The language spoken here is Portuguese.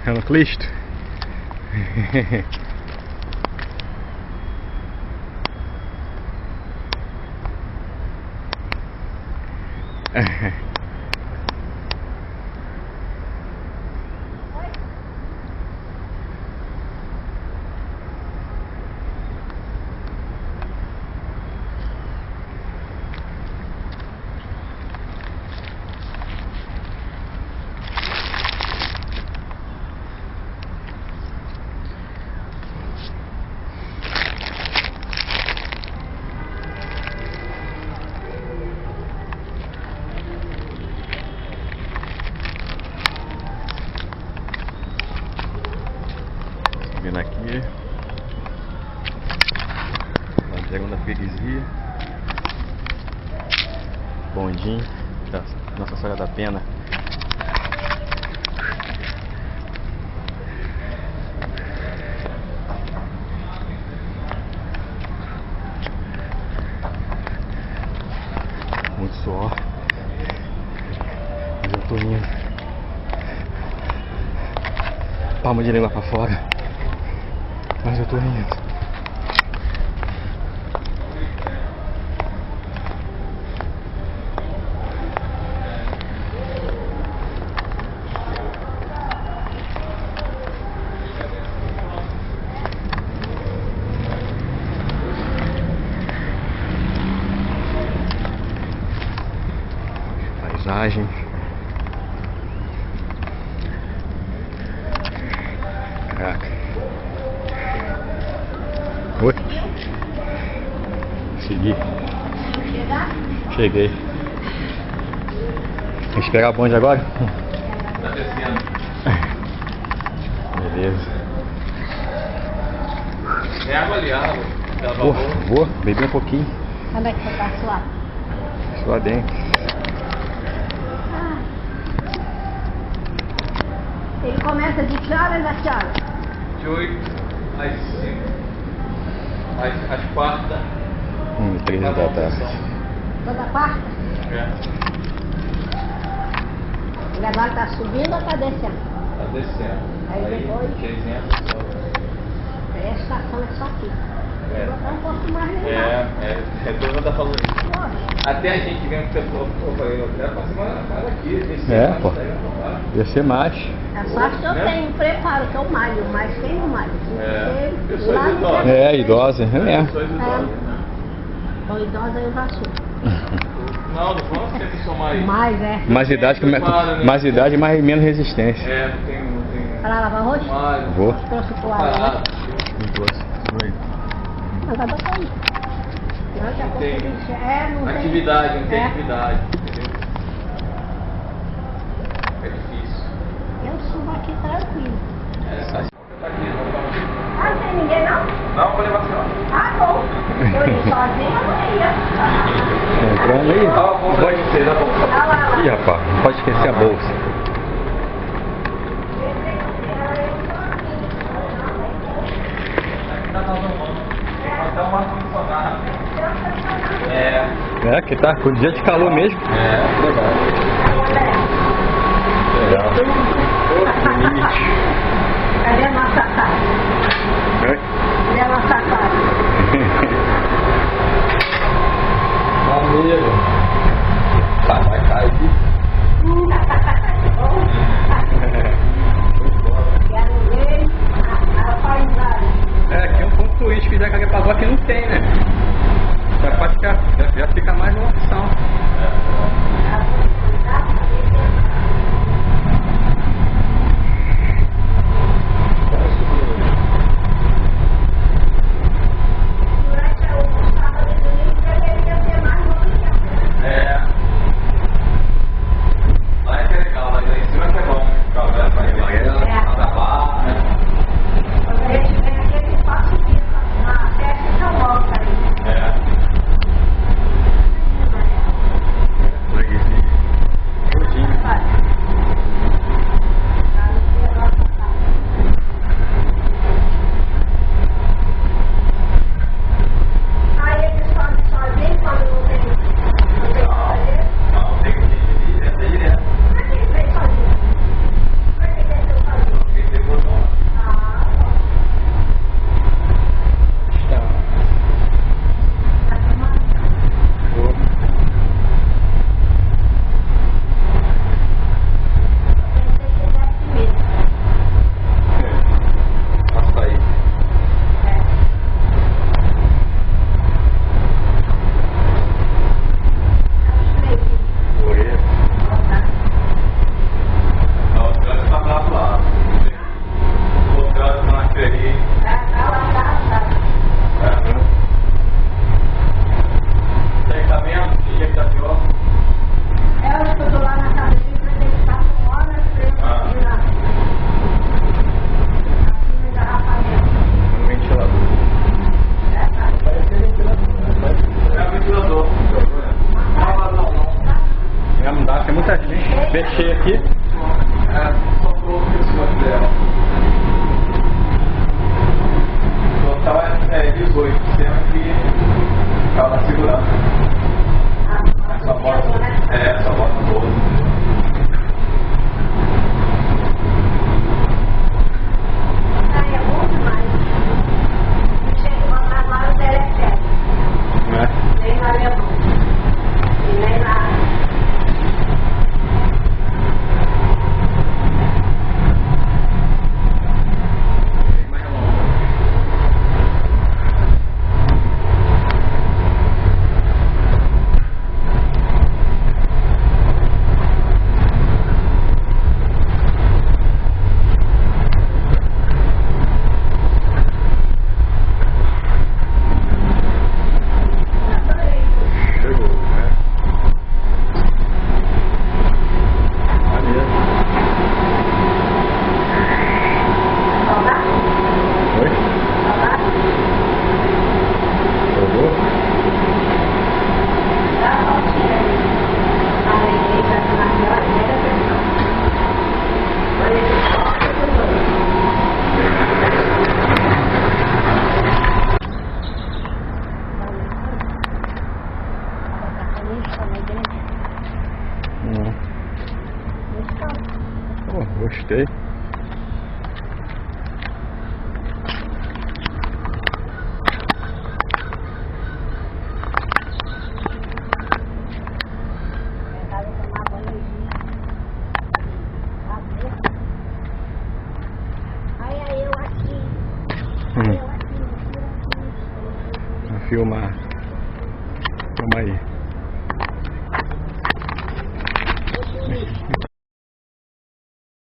É no Cristo? Vindo aqui na segunda freguesia, bondinho da Nossa Senhora da Pena. Muito suor, mas eu tô indo. Palma de língua pra fora. Mas eu tô indo. Paisagem. Caraca. Oi? Segui. Cheguei. Vamos esperar a bonde agora? Tá descendo. Beleza. É água ali, água. Vou beber um pouquinho. Onde é que você tá suado? Lá dentro. Ele começa de que horas a que horas? De 8 às 5. Às quarta. 3 da tarde. Toda quarta? É. E agora tá subindo ou tá descendo? Tá descendo. Aí depois? 500 só. Aí a estação é só aqui. É. Botar um pouco mais legal. É todo mundo tá falando isso. Poxa, Até a gente vem com o pessoal, eu falei, eu quero passar mais aqui, descer É, mais, pô. daí eu vou lá. Descer mais. a sorte que eu Né? tenho preparo, que eu malho, mas quem não malha? É, Porque pessoas lá no idosas. tempo- É, idosa, é mesmo. Pessoas idosas, né? Então, idosa eu já sou. Não falando que a pessoa mais... Mas é. Mais idade, mais idade, mais menos resistência. É, não tem... Pra lavar arroz? Mais... Vou. Trouxe pro ar, Parado. né? Oi. Mas tá bom aí. Daqui a pouco Tem ele diz, não tem. atividade, não tem É. atividade, entendeu? É difícil. Eu subo aqui tranquilo. Tá aqui, Ah, não tem ninguém não? não, vou levar assim, ó. Ah, bom. Eu ia sozinha, eu não ia. Entrando aí. Tá bom pra você, tá bom. Ah, lá. Ih, rapaz, não pode esquecer a bolsa. Até uma ar-condicionado. É, É, que tá com dia de calor mesmo. verdade. Legal. Limite. Cadê a nossa casa? Oi? Cadê a nossa casa? Amigo. Tá, vai cair. Quero ver a paisagem. É, aqui é um ponto turístico já que a Pagoa aqui não tem, né? Já pode ficar, já fica mais uma opção. Foi aqui? Só por pessoa dela. Total é 18, sendo que ela tá segurando. Essa bota, essa bota toda. Ai, é bom demais. Chega uma trabalho dela é sério. Não é? Nem na minha mão. E nem na. Chegou, né? Maneiro. Saudade? Oi? Saudade? Chegou? Dá uma voltinha aí. A igreja na melhor ideia da pessoa. Olha esse copo, Oh, gostei. Aí eu aqui. Vou filmar.